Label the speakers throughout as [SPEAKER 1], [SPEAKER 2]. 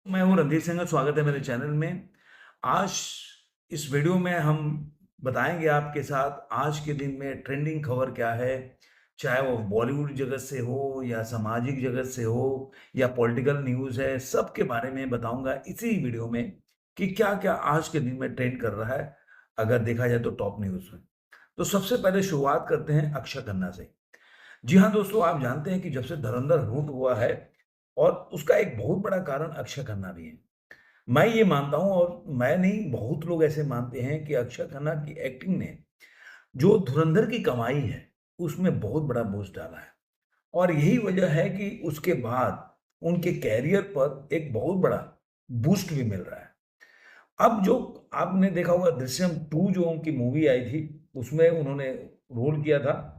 [SPEAKER 1] मैं हूँ रणधीर सिंह, स्वागत है मेरे चैनल में। आज इस वीडियो में हम बताएंगे आपके साथ आज के दिन में ट्रेंडिंग खबर क्या है, चाहे वो बॉलीवुड जगत से हो या सामाजिक जगत से हो या पॉलिटिकल न्यूज़ है, सब के बारे में बताऊंगा इसी वीडियो में कि क्या-क्या आज के दिन में ट्रेंड कर रहा है, अगर देखा जाए तो टॉप न्यूज़ में। तो सबसे पहले शुरुआत करते हैं अक्षय खन्ना से। जी हाँ दोस्तों, आप जानते हैं कि जब से धुरंधर लूट हुआ है और उसका एक बहुत बड़ा कारण अक्षय खन्ना भी है। मैं ये मानता हूँ और मैं नहीं, बहुत लोग ऐसे मानते हैं कि अक्षय खन्ना की एक्टिंग ने जो धुरंधर की कमाई है, उसमें बहुत बड़ा बूस्ट डाला है और यही वजह है कि उसके बाद उनके कैरियर पर एक बहुत बड़ा बूस्ट भी मिल रहा है। अब जो आपने देखा होगा दृश्यम 2 जो उनकी मूवी आई थी, उसमें उन्होंने रोल किया था।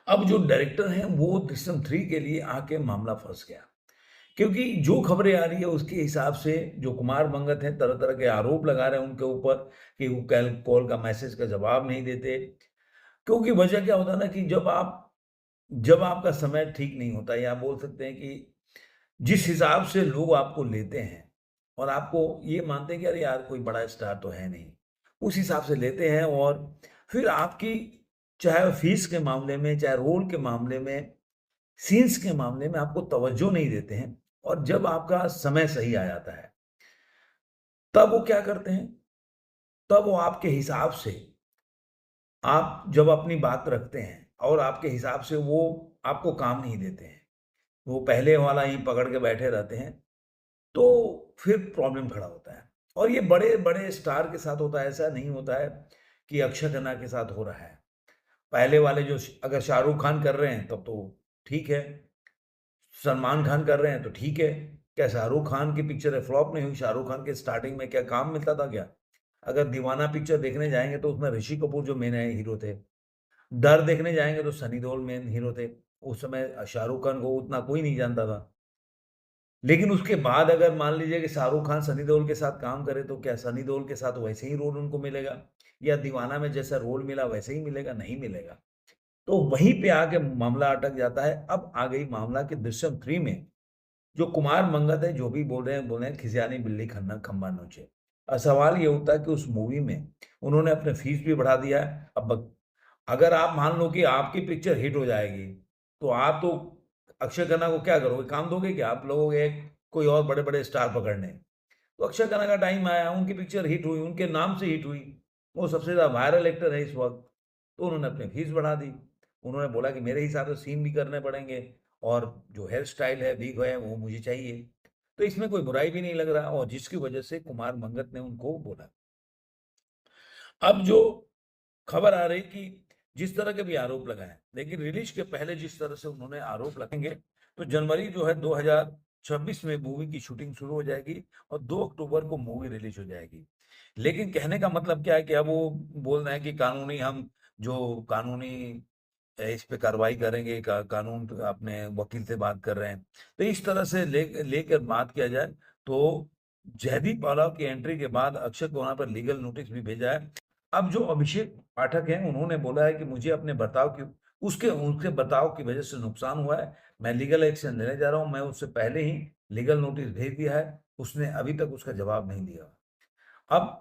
[SPEAKER 1] अब जो डायरेक्टर हैं वो दृश्यम 3 के लिए आके मामला फँस गया। क्योंकि जो खबरें आ रही है उसके हिसाब से जो कुमार मंगत हैं तरह-तरह के आरोप लगा रहे हैं उनके ऊपर कि वो कैल कॉल का मैसेज का जवाब नहीं देते। क्योंकि वजह क्या होता है ना कि जब आपका समय ठीक नहीं होता या आप बोल सकते हैं कि जिस हिसाब से लोग आपको लेते हैं और आपको ये मानते हैं कि अरे यार कोई बड़ा स्टार तो है नहीं, उस हिसाब से लेते हैं और फिर आपकी चाहे फीस के मामले में, चाहे रोल के मामले में, सीन्स के मामले में आपको तवज्जो नहीं देते हैं और जब आपका समय सही आ जाता है, तब वो क्या करते हैं, तब वो आपके हिसाब से आप जब अपनी बात रखते हैं और आपके हिसाब से वो आपको काम नहीं देते हैं, वो पहले वाला ही पकड़ के बैठे रहते हैं, तो फिर प्रॉब्लम खड़ा होता है और ये बड़े-बड़े स्टार के साथ होता है, ऐसा नहीं होता है कि अक्षय खन्ना के साथ हो रहा है। पहले वाले जो अगर शाहरुख खान कर रहे हैं तब तो ठीक है, सलमान खान कर रहे हैं तो ठीक है। क्या शाहरुख खान की पिक्चरें फ्लॉप नहीं हुई? शाहरुख खान के स्टार्टिंग में क्या काम मिलता था क्या? अगर दीवाना पिक्चर देखने जाएँगे तो उसमें ऋषि कपूर जो मेन है हीरो थे। डर देखने जाएँगे तो सनी देओल मेन हीरो थे। उस समय शाहरुख खान को उतना कोई नहीं जानता था। लेकिन उसके बाद अगर मान लीजिए कि शाहरुख खान सनी देओल के साथ काम करे तो क्या सनी देओल के साथ वैसे ही रोल उनको मिलेगा? या दीवाना में जैसा रोल मिला वैसे ही मिलेगा? नहीं मिलेगा। तो वहीं पे आके मामला अटक जाता है। अब आ गई मामला कि दृश्यम 3 में जो कुमार मंगत है, जो भी बोल रहे हैं खिसियानी बिल्ली खन्ना खंबा नोचे। सवाल ये उठता है कि उस मूवी में उन्होंने अपने फीस भी बढ़ा दिया है। अब अगर आप मान लो कि आपकी पिक्चर हिट हो जाएगी, तो आप तो अक्षय खन्ना को क्या करोगे? काम दोगे क्या? आप लोगोगे कोई और बड़े-बड़े स्टार पकड़ने। तो अक्षय खन्ना का टाइम आया, उनकी पिक्चर हिट हुई, उनके नाम से हिट हुई। वो सबसे ज़्यादा वायरल एक्टर है इस वक़्त, तो उन्होंने अपनी फीस बढ़ा दी। उन्होंने बोला कि मेरे हिसाब से सीन भी करने पड़ेंगे और जो हेयर स्टाइल है, विग है, वो मुझे चाहिए। तो इसमें कोई बुराई भी नहीं लग रहा और जिसकी वजह से कुमार मंगत ने उनको बोला। अब जो खबर आ रही कि जिस तरह के भी आरोप लगाए, लेकिन रिलीज़ के पहले जिस तरह से उन्होंने आरोप लगाएँगे, तो जनवरी जो है 2026 में मूवी की शूटिंग शुरू हो जाएगी और 2 अक्टूबर को मूवी रिलीज़ हो जाएगी। लेकिन कहने का मतलब क्या है कि अब वो बोल रहे हैं कि कानूनी हम जो कानूनी इस पे कार्रवाई करेंगे, कानून पे अपने वकील से बात कर रहे हैं। तो इस तरह से लेकर बात किया जाए, तो जयदीप बाला की एंट्री के बाद अक्षय को वहाँ पर लीगल नोटिस भी भेजा है। अब जो अभिषेक पाठक हैं, उन्होंने बोला है कि मुझे अपने बर्ताव की उसके उनके बर्ताव की वजह से नुकसान हुआ है। मैं लीगल एक्शन लेने जा रहा हूँ। मैं उससे पहले ही लीगल नोटिस भेज दिया है। उसने अभी तक उसका जवाब नहीं दिया। अब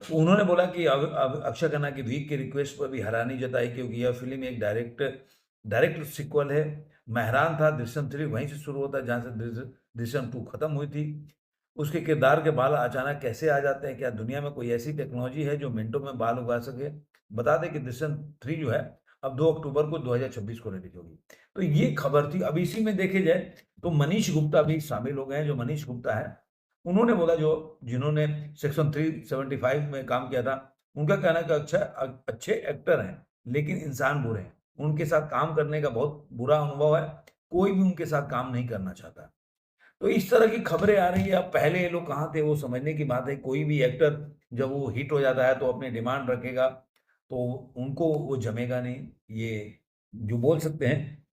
[SPEAKER 1] उन्होंने बोला कि अब अक्षय खन्ना की वीक की रिक्वेस्ट पर भी हैरानी जताई क्योंकि यह फ़िल्म एक डायरेक्ट डायरेक्ट सीक्वल है। मैं हैरान था दृश्यम 3 वहीं से शुरू होता है जहाँ से दृश्यम 2 खत्म हुई थी। उसके किरदार के बाल अचानक कैसे आ जाते हैं? क्या दुनिया में कोई ऐसी टेक्नोलॉजी है जो मिनटों में बाल उगा सके? बता दें कि दृश्यम 3 जो है अब 2 अक्टूबर को 2026 को रिलीज़ होगी। तो ये खबर थी। अब इसी में देखे जाए तो मनीष गुप्ता भी शामिल हो गए हैं। जो मनीष गुप्ता है उन्होंने बोला जो जिन्होंने सेक्शन 375 में काम किया था, उनका कहना है कि अच्छे एक्टर हैं, लेकिन इंसान बुरे हैं। उनके साथ काम करने का बहुत बुरा अनुभव है, कोई भी उनके साथ काम नहीं करना चाहता। तो इस तरह की खबरें आ रही है, अब पहले ये लोग कहाँ थे वो समझने की बात है, कोई भी एक्टर जब वो हिट हो जाता है तो अपनी डिमांड रखेगा, तो उनको वो जमेगा नहीं। ये जो बोल सकते हैं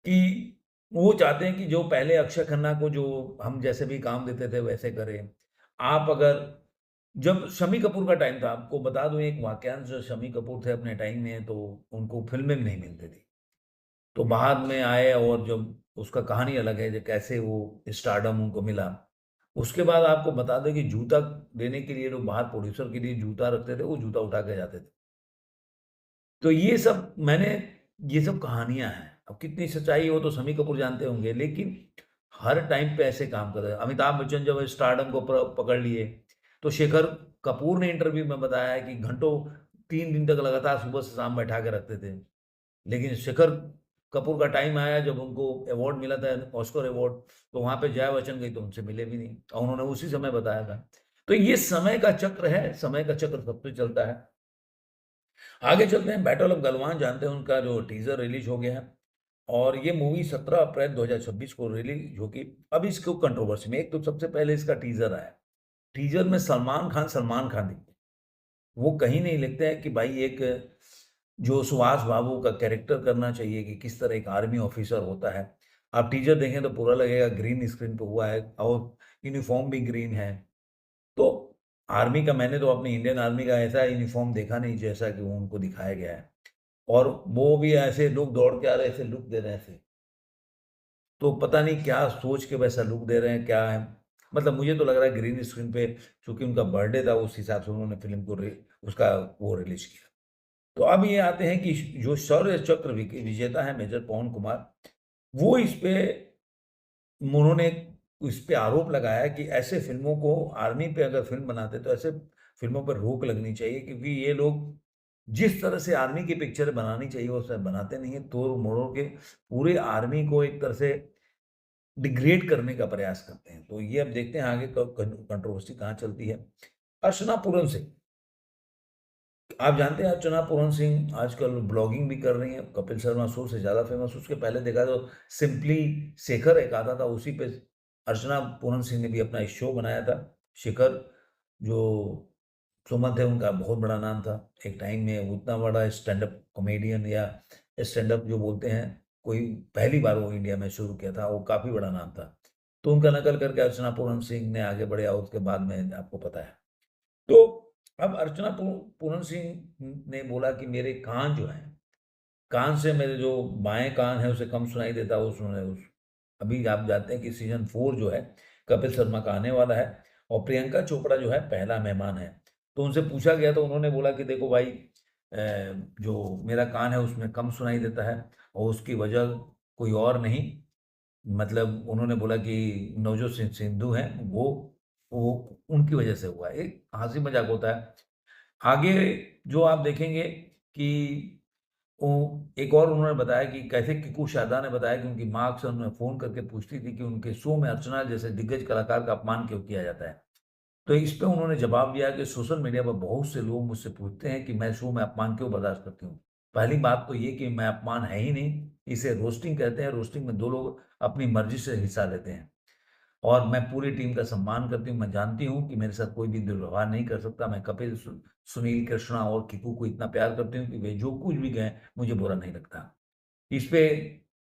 [SPEAKER 1] कि वो चाहते हैं कि जो पहले अक्षय खन्ना को जो हम जैसे भी काम देते थे वैसे करें। आप अगर जब शम्मी कपूर का टाइम था, आपको बता दूँ एक वाकयांश जो शम्मी कपूर थे अपने टाइम में तो उनको फ़िल्में भी नहीं मिलती थी। तो बाद में आए और जब उसका कहानी अलग है, जो कैसे वो स्टारडम उनको मिला। उसके बाद आपको बता दें कि जूता लेने के लिए लोग बाहर प्रोड्यूसर के लिए जूता रखते थे, वो जूता उठा के जाते थे। तो ये सब कहानियाँ हैं। अब कितनी सच्चाई हो तो शम्मी कपूर जानते होंगे, लेकिन हर टाइम पे ऐसे काम कर रहे हैं। अमिताभ बच्चन जब स्टारडम को पकड़ लिए, तो शेखर कपूर ने इंटरव्यू में बताया है कि घंटों 3 दिन तक लगातार सुबह से शाम बैठा के रखते थे। लेकिन शेखर कपूर का टाइम आया जब उनको अवार्ड मिला था, ऑस्कर अवार्ड, तो वहाँ पे जया बच्चन गई तो उनसे मिले भी नहीं और उन्होंने उसी समय बताया था। तो ये समय का चक्र है, समय का चक्र सबसे चलता है। आगे चलते हैं, बैटल ऑफ गलवान जानते हैं, उनका जो टीजर रिलीज हो गया है और ये मूवी 17 अप्रैल 2026 को रिलीज होगी। अब इसको कंट्रोवर्सी में, एक तो सबसे पहले इसका टीजर आया। टीजर में सलमान खान दिखते हैं। वो कहीं नहीं लिखते हैं कि भाई एक जो सुभाष बाबू का कैरेक्टर करना चाहिए कि किस तरह एक आर्मी ऑफिसर होता है। आप टीजर देखें तो पूरा लगेगा ग्रीन स्क्रीन पे हुआ है और यूनिफॉर्म भी ग्रीन है। तो आर्मी का, मैंने तो अपनी इंडियन आर्मी का ऐसा यूनिफॉर्म देखा नहीं जैसा कि वो उनको दिखाया गया है। और वो भी ऐसे लोग दौड़ के आ रहे हैं, ऐसे लुक दे रहे हैं ऐसे। तो पता नहीं क्या सोच के वैसा लुक दे रहे हैं, क्या है। मतलब मुझे तो लग रहा है ग्रीन स्क्रीन पे, चूँकि उनका बर्थडे था उस हिसाब से उन्होंने फ़िल्म को उसका वो रिलीज़ किया। तो अब ये आते हैं कि जो शौर्य चक्र विजेता है मेजर पवन कुमार, वो उन्होंने इस पे आरोप लगाया कि ऐसे फ़िल्मों को, आर्मी पे अगर फ़िल्म बनाते तो ऐसे फ़िल्मों पर रोक लगनी चाहिए, क्योंकि ये लोग जिस तरह से आर्मी की पिक्चर बनानी चाहिए वो सब बनाते नहीं हैं। तोड़-मरोड़ के पूरे आर्मी को एक तरह से डिग्रेड करने का प्रयास करते हैं। तो ये अब देखते हैं आगे कंट्रोवर्सी कहाँ चलती है। अर्चना पूरन सिंह, आप जानते हैं अर्चना पूरन सिंह आजकल ब्लॉगिंग भी कर रही हैं, कपिल शर्मा शो से ज़्यादा फेमस। उसके पहले देखा तो सिंपली शेखर एक आता था, उसी पे अर्चना पूरन सिंह ने भी अपना एक शो बनाया था। शेखर जो सुमन थे उनका बहुत बड़ा नाम था। एक टाइम में उतना बड़ा स्टैंड-अप कॉमेडियन या स्टैंड-अप जो बोलते हैं, कोई पहली बार वो इंडिया में शुरू किया था, वो काफ़ी बड़ा नाम था। तो उनका नकल करके अर्चना पूरन सिंह ने आगे बढ़े और उसके बाद में आपको पता है। तो अब अर्चना पूरन सिंह ने बोला कि मेरे कान जो हैं, कान से मेरे जो बाएँ कान है उसे कम सुनाई देता है, उसने उस अभी आप जानते हैं कि सीज़न 4 जो है कपिल शर्मा का आने वाला है और प्रियंका चोपड़ा जो है पहला मेहमान है। तो उनसे पूछा गया तो उन्होंने बोला कि देखो भाई, जो मेरा कान है उसमें कम सुनाई देता है और उसकी वजह कोई और नहीं, मतलब उन्होंने बोला कि नवजोत सिंह सिद्धू हैं, वो उनकी वजह से हुआ है। एक हँसी-मज़ाक होता है। आगे जो आप देखेंगे कि वो एक और उन्होंने बताया कि कैसे किकू शारदा ने बताया कि उनकी माँ अक्सर उन्हें फ़ोन करके पूछती थी कि उनके शो में अर्चना जैसे दिग्गज कलाकार का अपमान क्यों किया जाता है। तो इस पे उन्होंने जवाब दिया कि सोशल मीडिया पर बहुत से लोग मुझसे पूछते हैं कि मैं शो में अपमान क्यों बर्दाश्त करती हूँ। पहली बात तो ये कि मैं अपमान है ही नहीं, इसे रोस्टिंग कहते हैं। रोस्टिंग में 2 लोग अपनी मर्ज़ी से हिस्सा लेते हैं और मैं पूरी टीम का सम्मान करती हूँ। मैं जानती हूँ कि मेरे साथ कोई भी दुर्व्यवहार नहीं कर सकता। मैं कपिल, सुनील, कृष्णा और किकू को इतना प्यार करती हूँ कि वे जो कुछ भी कहें, मुझे बुरा नहीं लगता। इस पे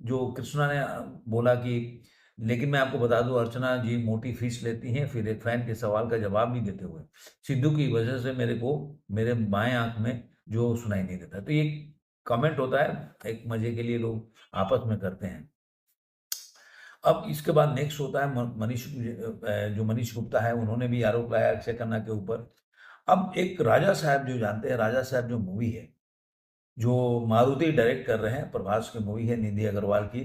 [SPEAKER 1] जो कृष्णा ने बोला कि लेकिन मैं आपको बता दूँ अर्चना जी मोटी फीस लेती हैं। फिर एक फैन के सवाल का जवाब भी देते हुए, सिद्धू की वजह से मेरे को मेरे बाएँ आँख में जो सुनाई नहीं देता। तो ये कमेंट होता है, एक मज़े के लिए लोग आपस में करते हैं। अब इसके बाद नेक्स्ट होता है जो मनीष गुप्ता है, उन्होंने भी आरोप लगाया अक्षय खन्ना के ऊपर। अब एक राजा साहब जो जानते हैं, राजा साहब जो मूवी है, जो मारुति डायरेक्ट कर रहे हैं, प्रभास की मूवी है निधि अग्रवाल की।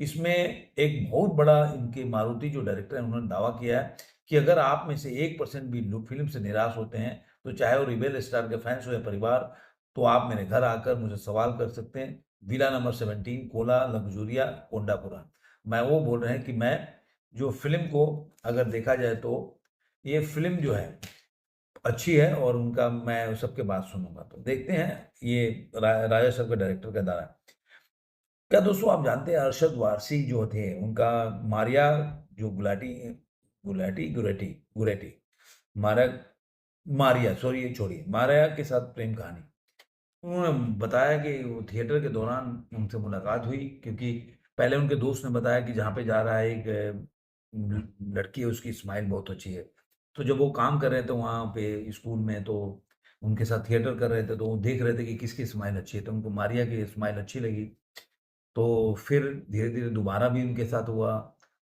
[SPEAKER 1] इसमें एक बहुत बड़ा इनके मारुति जो डायरेक्टर हैं, उन्होंने दावा किया है कि अगर आप में से 1% भी लोग फ़िल्म से निराश होते हैं, तो चाहे वो रिबेल स्टार के फैन्स हो या परिवार, तो आप मेरे घर आकर मुझे सवाल कर सकते हैं। विला नंबर 17 कोला लग्जूरिया कोंडापुरा। मैं वो बोल रहे हैं कि मैं जो फ़िल्म को अगर देखा जाए तो ये फ़िल्म जो है अच्छी है और उनका मैं सबके बात सुनूँगा। तो देखते हैं ये राजा साहब के डायरेक्टर का दावा है। क्या दोस्तों आप जानते हैं अरशद वारसी जो थे, उनका मारिया जो गुरेटी मारा मारिया सॉरी ये छोड़िए, मारिया के साथ प्रेम कहानी। उन्होंने बताया कि वो थिएटर के दौरान उनसे मुलाकात हुई, क्योंकि पहले उनके दोस्त ने बताया कि जहाँ पे जा रहा है एक लड़की है, उसकी स्माइल बहुत अच्छी है। तो जब वो काम कर रहे थे वहाँ पे स्कूल में, तो उनके साथ थिएटर कर रहे थे, तो वो देख रहे थे कि किसकी स्माइल अच्छी है, तो उनको मारिया की स्माइल अच्छी लगी। तो फिर धीरे-धीरे दोबारा भी उनके साथ हुआ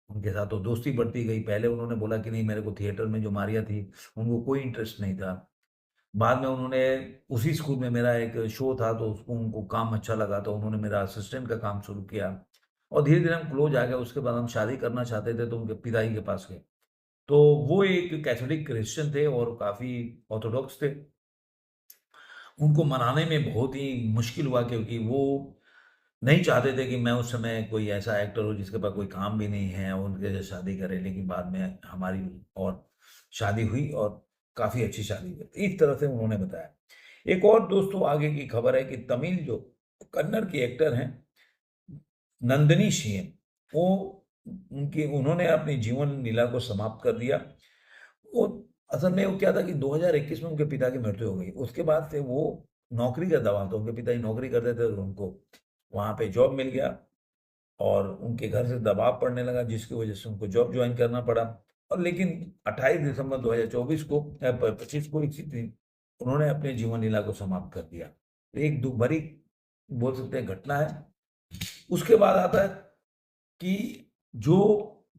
[SPEAKER 1] उनके साथ तो दोस्ती बढ़ती गई। पहले उन्होंने बोला कि नहीं, मेरे को थिएटर में जो मारिया थी, उनको कोई इंटरेस्ट नहीं था। बाद में उन्होंने उसी स्कूल में मेरा एक शो था, तो उसको उनको काम अच्छा लगा, तो उन्होंने मेरा असिस्टेंट का काम शुरू किया और धीरे-धीरे हम क्लोज़ आ गए। उसके बाद हम शादी करना चाहते थे, तो उनके पिताजी के पास गए। तो वो एक कैथोलिक क्रिश्चियन थे और काफ़ी ऑर्थोडॉक्स थे। उनको मनाने में बहुत ही मुश्किल हुआ, क्योंकि वो नहीं चाहते थे कि मैं उस समय कोई ऐसा एक्टर हूँ जिसके पास कोई काम भी नहीं है और उनके साथ शादी करें। लेकिन बाद में हमारी और शादी हुई और काफ़ी अच्छी शादी हुई। इस तरह से उन्होंने बताया। एक और दोस्तों आगे की खबर है कि तमिल जो कन्नड़ की एक्टर हैं, नंदिनी सिंह, वो उन्होंने अपनी जीवन लीला को समाप्त कर दिया। वो असल में वो क्या था कि 2021 में उनके पिता की मृत्यु हो गई। उसके बाद से वो नौकरी का दबाव था, उनके पिताजी नौकरी करते थे, तो उनको वहाँ पे जॉब मिल गया और उनके घर से दबाव पड़ने लगा, जिसकी वजह से उनको जॉब ज्वाइन करना पड़ा। और लेकिन 28 दिसंबर 2024 को 25 को इसी दिन उन्होंने अपने जीवन लीला को समाप्त कर दिया। एक दुःख भरी बोल सकते हैं घटना है। उसके बाद आता है कि जो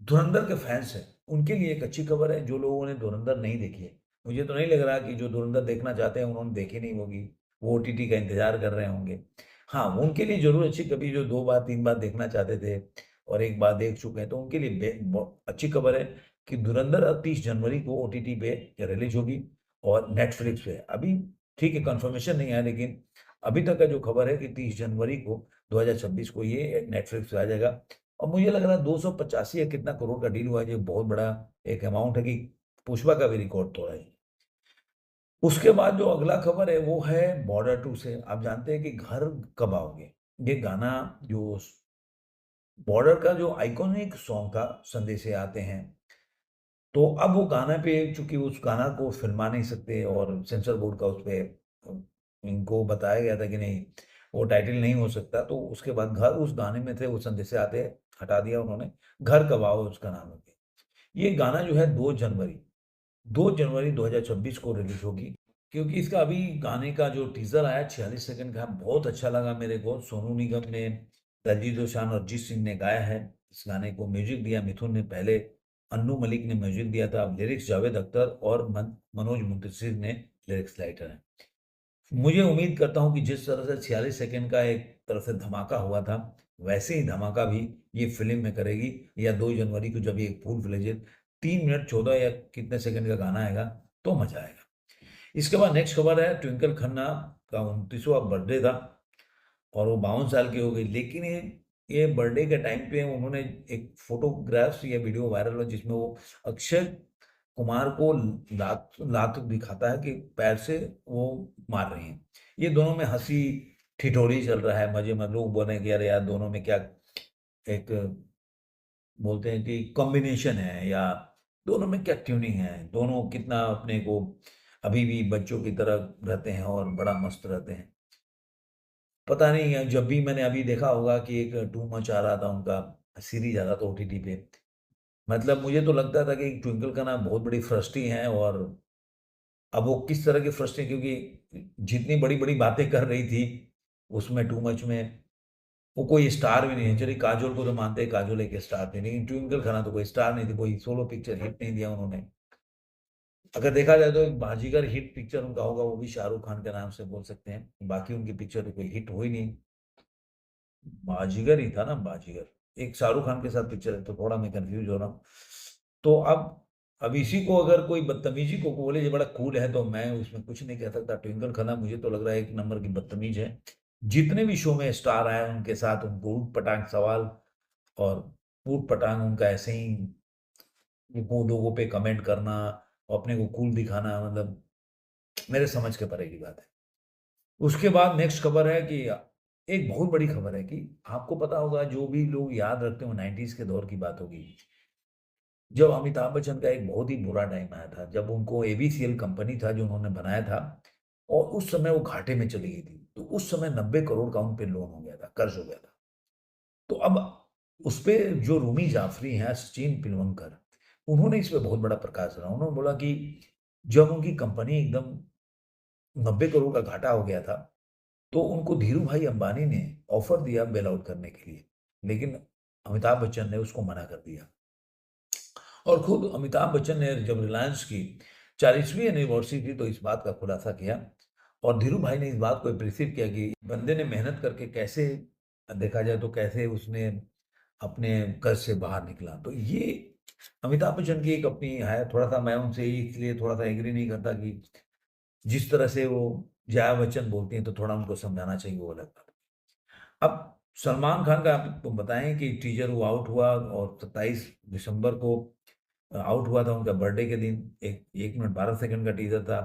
[SPEAKER 1] धुरंधर के फैन्स हैं, उनके लिए एक अच्छी खबर है, जो लोगों ने धुरंधर नहीं देखी है। मुझे तो नहीं लग रहा कि जो धुरंधर देखना चाहते हैं, उन्होंने देखी नहीं होगी, वो ओटीटी का इंतज़ार कर रहे होंगे। हाँ, वो उनके लिए ज़रूर अच्छी, कभी जो 2 बार, 3 बार देखना चाहते थे और 1 बार देख चुके हैं, तो उनके लिए अच्छी खबर है कि धुरंधर अब 30 जनवरी को ओटीटी पे रिलीज़ होगी और नेटफ्लिक्स पे। अभी ठीक है, कन्फर्मेशन नहीं आया, लेकिन अभी तक का जो खबर है कि 30 जनवरी को 2026 को ये नेटफ्लिक्स पे आ जाएगा। और मुझे लग रहा है 285 या कितना करोड़ का डील हुआ है, जो बहुत बड़ा एक अमाउंट है कि पुष्पा का भी रिकॉर्ड तोड़ा है। उसके बाद जो अगला खबर है वो है बॉर्डर 2 से। आप जानते हैं कि घर कब आओगे, ये गाना जो बॉर्डर का जो आइकॉनिक सॉन्ग था, संदेशे आते हैं, तो अब वो गाना पे, चूँकि उस गाना को फ़िल्मा नहीं सकते और सेंसर बोर्ड का उसपे इनको बताया गया था कि नहीं, वो टाइटल नहीं हो सकता, तो उसके बाद घर उस गाने में थे, वो संदेशे आते हैं हटा दिया उन्होंने, घर कब आओ उसका नाम रख दिया। ये गाना जो है 2 जनवरी 2026 को रिलीज़ होगी, क्योंकि इसका अभी गाने का जो टीज़र आया 46 सेकंड का, बहुत अच्छा लगा मेरे को। सोनू निगम ने, दलजीत दोसांझ और अरिजीत सिंह ने गाया है। इस गाने को म्यूज़िक दिया मिथुन ने, पहले अन्नू मलिक ने म्यूज़िक दिया था, अब लिरिक्स जावेद अख्तर और मनोज मुंतशिर ने लिरिक्स राइटर हैं। मुझे उम्मीद करता हूँ कि जिस तरह से 46 सेकंड का एक तरह से धमाका हुआ था, वैसे ही धमाका भी ये फ़िल्म में करेगी, या 2 जनवरी को जब ये फुल फ्लेजेड 3 मिनट 14 या कितने सेकंड का गाना आएगा, तो मज़ा आएगा। इसके बाद नेक्स्ट खबर है, ट्विंकल खन्ना का 29वाँ बर्थडे था और वो 52 साल की हो गई। लेकिन ये बर्थडे के टाइम पे उन्होंने एक फ़ोटोग्राफ्स या वीडियो वायरल हुआ, जिसमें वो अक्षय कुमार को लात लात दिखाता है कि पैर से वो मार रही हैं। ये दोनों में हँसी ठिठोली चल रहा है, मज़े में लोग बोल रहे हैं कि अरे यार, दोनों में क्या एक बोलते हैं कि कॉम्बिनेशन है, या दोनों में क्या ट्यूनिंग है, दोनों कितना अपने को अभी भी बच्चों की तरह रहते हैं और बड़ा मस्त रहते हैं। पता नहीं है, जब भी मैंने अभी देखा होगा कि एक टू मच आ रहा था उनका, सीरीज़ आ रहा था ओटीटी पे। मतलब मुझे तो लगता था कि ट्विंकल का ना बहुत बड़ी फर्स्टी हैं, और अब वो किस तरह की फर्स्टी, क्योंकि जितनी बड़ी-बड़ी बातें कर रही थी, उसमें टू मच में, वो कोई स्टार भी नहीं है। चलिए काजोल को तो मानते हैं, काजोल एक स्टार थी, लेकिन ट्विंकल खन्ना तो कोई स्टार नहीं थी, कोई सोलो पिक्चर हिट नहीं दिया उन्होंने। अगर देखा जाए तो एक बाजीगर हिट पिक्चर उनका होगा, वो भी शाहरुख खान के नाम से बोल सकते हैं। बाकी उनकी पिक्चर तो कोई हिट हुई नहीं। बाजीगर ही था ना, बाजीगर। एक शाहरुख खान के साथ पिक्चर है, तो थोड़ा मैं कन्फ्यूज़ हो रहा हूँ। तो अब इसी को अगर कोई बदतमीज़ी को बोले ये बड़ा कूल है, तो मैं उसमें कुछ नहीं कह सकता। ट्विंकल खन्ना मुझे तो लग रहा है एक नंबर की बदतमीज़ है। जितने भी शो में स्टार आए हैं, उनके साथ उनको ऊट-पटांग सवाल और ऊट-पटांग उनका ऐसे ही वो लोगों पे कमेंट करना और अपने को कूल दिखाना, मतलब मेरे समझ के परे की बात है। उसके बाद नेक्स्ट खबर है कि एक बहुत बड़ी खबर है कि आपको पता होगा, जो भी लोग याद रखते हो 90s के दौर की बात होगी, जब अमिताभ बच्चन का एक बहुत ही बुरा टाइम आया था, जब उनको एबीसीएल कंपनी था जो उन्होंने बनाया था, और उस समय वो घाटे में चली गई थी। तो उस समय 90 करोड़ का उन पे लोन हो गया था, कर्ज हो गया था। तो अब उसपे जो रूमी जाफरी हैं, सचिन पिलवंकर, उन्होंने इस पे बहुत बड़ा प्रकाश डाला। उन्होंने बोला कि जब उनकी कंपनी एकदम 90 करोड़ का घाटा हो गया था, तो उनको धीरू भाई अंबानी ने ऑफ़र दिया बेल आउट करने के लिए, लेकिन अमिताभ बच्चन ने उसको मना कर दिया। और खुद अमिताभ बच्चन ने जब रिलायंस की 40वीं एनिवर्सरी थी तो इस बात का खुलासा किया और धीरू भाई ने इस बात को एप्रिशिएट किया कि बंदे ने मेहनत करके कैसे, देखा जाए तो कैसे उसने अपने कर्ज से बाहर निकला। तो ये अमिताभ बच्चन की एक अपनी है, थोड़ा-सा मैं उनसे इसलिए थोड़ा-सा एग्री नहीं करता कि जिस तरह से वो जया बच्चन बोलती हैं तो थोड़ा उनको समझाना चाहिए, वो अलग बात है। अब सलमान खान का आपको बताएँ कि टीज़र वो आउट हुआ और 27 दिसंबर को आउट हुआ था उनका बर्थडे के दिन। एक 1 मिनट 12 सेकंड का टीज़र था।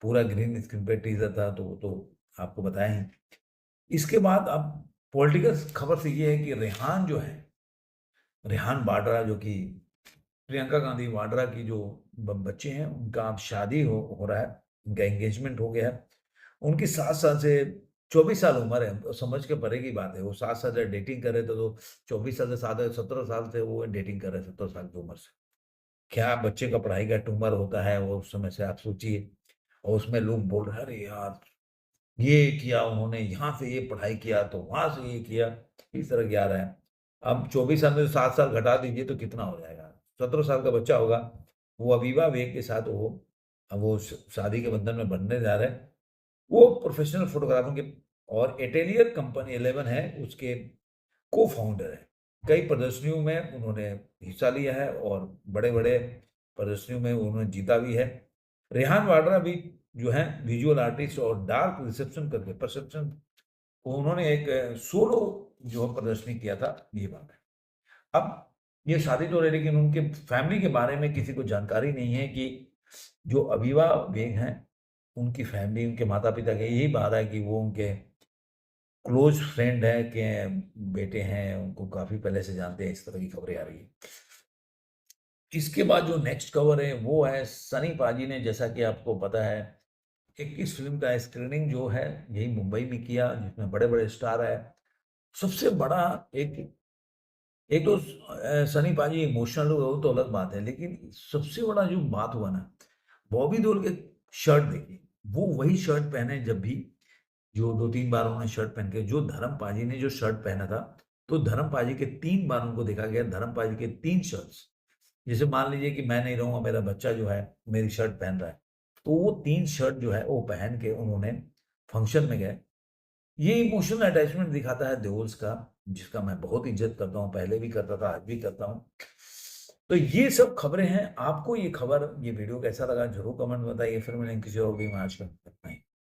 [SPEAKER 1] पूरा ग्रीन स्क्रीन पे टीज़र था, तो वो तो आपको बताया ही। इसके बाद अब पॉलिटिकल खबर से ये है कि रेहान जो है, रेहान बाड्रा जो कि प्रियंका गांधी वाड्रा की जो बच्चे हैं, उनका अब शादी हो रहा है, उनका एंगेजमेंट हो गया है। उनकी 7 साल से 24 साल उम्र है, तो समझ के परे की बात है। वो 7 साल से डेटिंग कर रहे थे, तो 24 साल से 17 साल से वो डेटिंग कर रहे हैं, 17 साल की उम्र से। क्या बच्चे का पढ़ाई का ट्यूमर होता है वो, उस समय से आप सोचिए। और उसमें लोग बोल रहे हैं, अरे यार ये किया उन्होंने, यहाँ से ये पढ़ाई किया तो वहाँ से ये किया, इस तरह की आ रहा है। अब 24 साल में से 7 साल घटा दीजिए तो कितना हो जाएगा? 17 साल का बच्चा होगा, वो अवीवा बेग के साथ वो अब वो शादी के बंधन में बंधने जा रहे हैं। वो प्रोफेशनल फोटोग्राफर के और एटेलियर कंपनी 11 है, उसके को-फाउंडर हैं। कई प्रदर्शनियों में उन्होंने हिस्सा लिया है और बड़े-बड़े प्रदर्शनियों में उन्होंने जीता भी है। रेहान वाड्रा भी जो हैं विजुअल आर्टिस्ट और डार्क रिसेप्शन करके परसेप्शन, उन्होंने एक सोलो जो प्रदर्शनी किया था, ये बात है। अब ये शादी तो हो रही है लेकिन उनके फैमिली के बारे में किसी को जानकारी नहीं है कि जो अवीवा बेग हैं, उनकी फैमिली, उनके माता-पिता का यही बात है कि वो उनके क्लोज़ फ्रेंड है के बेटे हैं, उनको काफ़ी पहले से जानते हैं, इस तरह की खबरें आ रही हैं। इसके बाद जो नेक्स्ट खबर है वो है सनी पाजी ने, जैसा कि आपको पता है, 21 फ़िल्म का स्क्रीनिंग जो है यही मुंबई में किया, जिसमें बड़े-बड़े स्टार आए। सबसे बड़ा एक एक तो सनी पाजी इमोशनल हुए वो तो अलग बात है, लेकिन सबसे बड़ा जो बात हुआ ना, बॉबी देओल के शर्ट देखिए, वो वही शर्ट पहने जब भी जो 2-3 बार उन्होंने शर्ट पहन के, जो धर्म पाजी ने जो शर्ट पहना था, तो धर्म पाजी के 3 बार उनको देखा गया, धर्म पाजी के 3 शर्ट्स। जैसे मान लीजिए कि मैं नहीं रहूँगा, मेरा बच्चा जो है मेरी शर्ट पहन रहा है, तो वो 3 शर्ट जो है वो पहन के उन्होंने फंक्शन में गए। ये इमोशनल अटैचमेंट दिखाता है देओल्स का, जिसका मैं बहुत इज़्ज़त करता हूँ, पहले भी करता था, आज भी करता हूँ। तो ये सब खबरें हैं, आपको ये खबर, ये वीडियो कैसा लगा ज़रूर कमेंट में बताइए, फिर मिलेंगे किसी और वीडियो में, आज के लिए इतना ही।